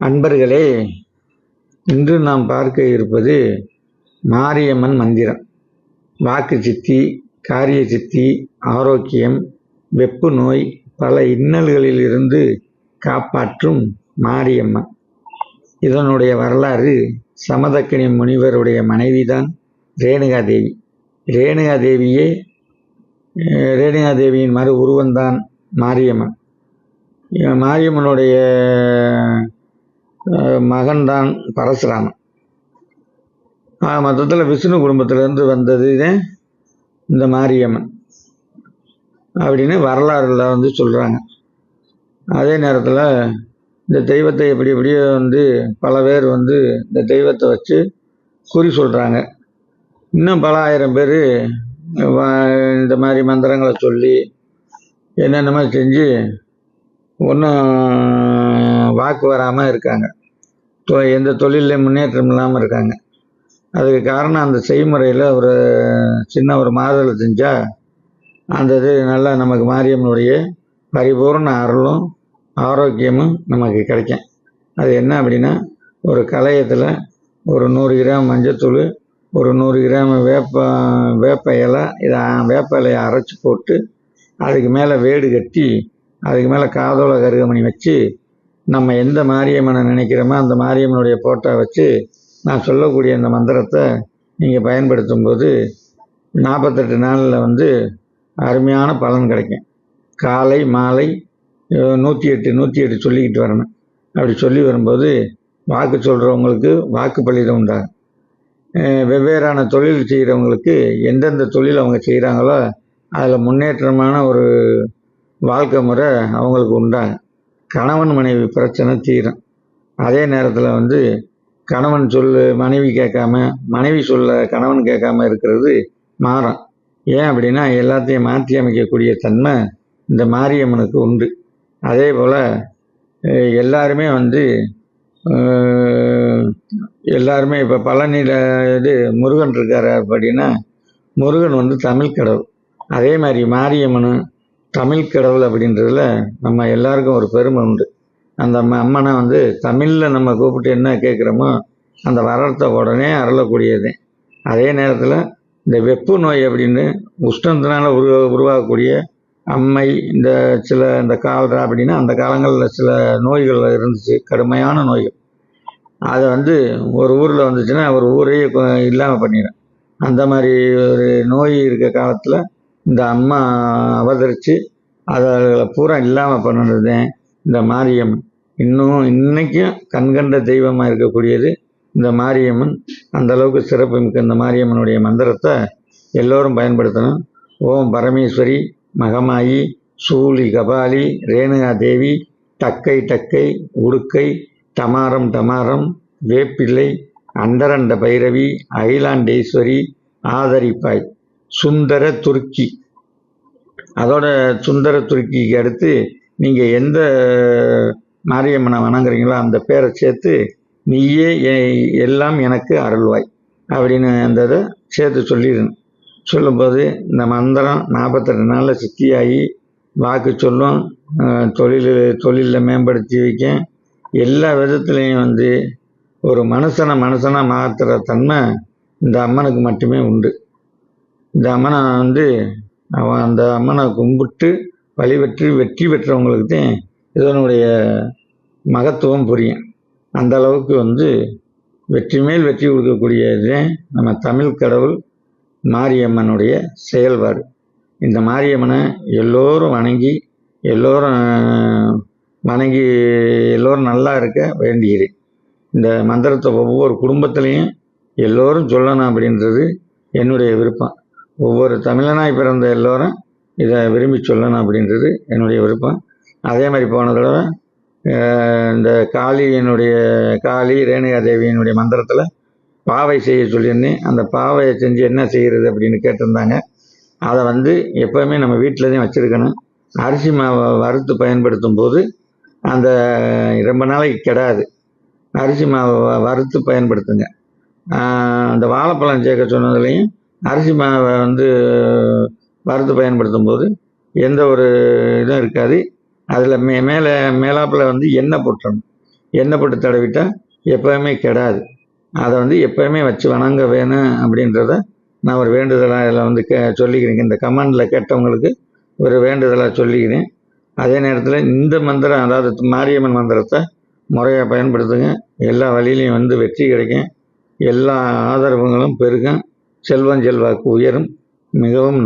அன்பர்களே, இன்று நாம் பார்க்க இருப்பது மாரியம்மன் மந்திரம். வாக்கு சித்தி, காரிய சித்தி, ஆரோக்கியம், வெப்பு நோய், பல இன்னல்களில் இருந்து காப்பாற்றும் மாரியம்மன். இதனுடைய வரலாறு சமதக்கினி முனிவருடைய மனைவிதான் ரேணுகாதேவி. ரேணுகாதேவியின் மறு உருவந்தான் மாரியம்மன். மாரியம்மனுடைய மகன்தான் பரசுராமன். மொத்தத்தில் விஷ்ணு குடும்பத்திலேருந்து வந்தது இந்த மாரியம்மன் அப்படின்னு வரலாறுல சொல்கிறாங்க. அதே நேரத்தில் இந்த தெய்வத்தை எப்படியோ பல பேர் இந்த தெய்வத்தை வச்சு குறி சொல்கிறாங்க. இன்னும் பல ஆயிரம் பேர் இந்த மாதிரி மந்திரங்களை சொல்லி என்னென்னமோ செஞ்சு ஒன்றும் வாக்கு வராமல் இருக்காங்க. எந்த தொழிலில் முன்னேற்றம் இல்லாமல் இருக்காங்க. அதுக்கு காரணம் அந்த செய்முறையில் ஒரு சின்ன ஒரு மாறுதலை செஞ்சால் அந்த இது நல்லா நமக்கு மாரியம்மனுடைய பரிபூர்ண அருளும் ஆரோக்கியமும் நமக்கு கிடைக்கும். அது என்ன அப்படின்னா, ஒரு களையத்தில் ஒரு 100 கிராம் மஞ்சத்தூள், ஒரு 100 கிராம் வேப்ப இலை, இதை வேப்ப இலையை அரைச்சி போட்டு அதுக்கு மேலே வேடு கட்டி அதுக்கு மேலே காதோல கருகமணி வச்சு நம்ம எந்த மாரியம்மனை நினைக்கிறோமோ அந்த மாரியம்மனுடைய போட்டோ வச்சு நான் சொல்லக்கூடிய அந்த மந்திரத்தை நீங்கள் பயன்படுத்தும் போது 48 நாளில் அருமையான பலன் கிடைக்கும். காலை மாலை 108 சொல்லிக்கிட்டு வரணும். அப்படி சொல்லி வரும்போது வாக்கு சொல்கிறவங்களுக்கு வாக்கு பலிதம் உண்டாகும். வெவ்வேறான தொழில் செய்கிறவங்களுக்கு எந்தெந்த தொழில் அவங்க செய்கிறாங்களோ அதில் முன்னேற்றமான ஒரு வாழ்க்கை முறை அவங்களுக்கு உண்டாகும். கணவன் மனைவி பிரச்சனை தீரும். அதே நேரத்தில் கணவன் சொல்ல மனைவி கேட்காம, மனைவி சொல்ல கணவன் கேட்காம இருக்கிறது மாறும். ஏன் அப்படின்னா, எல்லாத்தையும் மாற்றி அமைக்கக்கூடிய தன்மை இந்த மாரியம்மனுக்கு உண்டு. அதே போல் எல்லாருமே எல்லாருமே இப்போ பழனியில் முருகன் இருக்கார் அப்படின்னா, முருகன் தமிழ் கடவுள். அதே மாதிரி மாரியம்மனும் தமிழ் கடவுள் அப்படின்றதுல நம்ம எல்லாருக்கும் ஒரு பெருமை உண்டு. அந்த அம்மனை தமிழில் நம்ம கூப்பிட்டு என்ன கேட்குறோமோ அந்த வரத்தை உடனே அருளக்கூடியது. அதே நேரத்தில் இந்த வெப்பு நோய் அப்படின்னு உஷ்ணத்தினால உருவாகக்கூடிய அம்மை, இந்த கால்ரா அப்படின்னா அந்த காலங்களில் சில நோய்கள் இருந்துச்சு, கடுமையான நோய்கள். அதை ஒரு ஊரில் வந்துச்சுன்னா ஒரு ஊரையே இல்லாமல் பண்ணிடும். அந்த மாதிரி ஒரு நோய் இருக்க காலத்தில் இந்த அம்மா அவதரித்து அதை பூரா இல்லாமல் பண்ணுறது இந்த மாரியம்மன். இன்னைக்கும் கண்கண்ட தெய்வமாக இருக்கக்கூடியது இந்த மாரியம்மன். அந்த அளவுக்கு சிறப்பு மிக்க இந்த மாரியம்மனுடைய மந்திரத்தை எல்லோரும் பயன்படுத்தணும். ஓம் பரமேஸ்வரி மகமாயி சூலி கபாலி ரேணுகாதேவி டக்கை டக்கை உடுக்கை டமாரம் டமாரம் வேப்பிள்ளை அண்டரண்ட பைரவி அகிலாண்டேஸ்வரி ஆதரிப்பாய் சுந்தர துர்க்கி. அதோட சுந்தர துர்க்கிக்கு அடுத்து நீங்கள் எந்த மாரியம்மனை வணங்குறீங்களோ அந்த பேரை சேர்த்து நீயே எல்லாம் எனக்கு அருள்வாய் அப்படின்னு அந்த இதை சேர்த்து சொல்லிடணும். சொல்லும்போது இந்த மந்திரம் 48 நாளில் சித்தியாகி வாக்கு சொல்லும். தொழிலில் மேம்படுத்தி வைக்கும். எல்லா விதத்துலேயும் ஒரு மனுஷனை மாற்றுற தன்மை இந்த அம்மனுக்கு மட்டுமே உண்டு. இந்த அம்மனை அவன் அந்த அம்மனை கும்பிட்டு வழிபற்றி வெற்றி பெற்றவங்களுக்கு தான் இதனுடைய மகத்துவம் புரியும். அந்த அளவுக்கு வெற்றி மேல் வெற்றி கொடுக்கக்கூடியதே நம்ம தமிழ் கடவுள் மாரியம்மனுடைய செயல்பாடு. இந்த மாரியம்மனை எல்லோரும் எல்லோரும் நல்லா இருக்க வேண்டுகிறேன். இந்த மந்திரத்தை ஒவ்வொரு குடும்பத்திலையும் எல்லோரும் சொல்லணும் அப்படின்றது என்னுடைய விருப்பம். ஒவ்வொரு தமிழனாய் பிறந்த எல்லோரும் இதை விரும்பி சொல்லணும் அப்படின்றது என்னுடைய விருப்பம். அதே மாதிரி போன தடவை இந்த காளி ரேணுகாதேவியினுடைய மந்திரத்தில் பாவை செய்ய சொல்லியிருந்தேன். அந்த பாவையை செஞ்சு என்ன செய்கிறது அப்படின்னு கேட்டிருந்தாங்க. அதை எப்போவுமே நம்ம வீட்டில் தான் வச்சுருக்கணும். அரிசி மாவை வறுத்து பயன்படுத்தும் போது அந்த ரொம்ப நாளைக்கு கெடாது. அரிசி மாவை வறுத்து பயன்படுத்துங்க. அந்த வாழைப்பழம் சேர்க்க சொன்னதுலேயும் அரிசி மாவை வறுத்து பயன்படுத்தும் போது எந்த ஒரு இதுவும் இருக்காது. அதில் மேலாப்பில் எண்ணெய் போட்டுறணும். எண்ணெய் போட்டு தடவிட்டா எப்போவுமே கெடாது. அதை வந்து எப்போவுமே வச்சு வணங்க வேணும் அப்படின்றத நான் ஒரு வேண்டுதலாக இதில் வந்து சொல்லிக்கிறேங்க. இந்த கமெண்டில் கேட்டவங்களுக்கு ஒரு வேண்டுதலாக சொல்லிக்கிறேன். அதே நேரத்தில் இந்த மந்திரம், அதாவது மாரியம்மன் மந்திரத்தை முறையாக பயன்படுத்துங்க. எல்லா வழியிலையும் வந்து வெற்றி கிடைக்கும். எல்லா ஆதரவுகளும் பெருகும். செல்வம் செல்வாக்கு உயரும். மிகவும்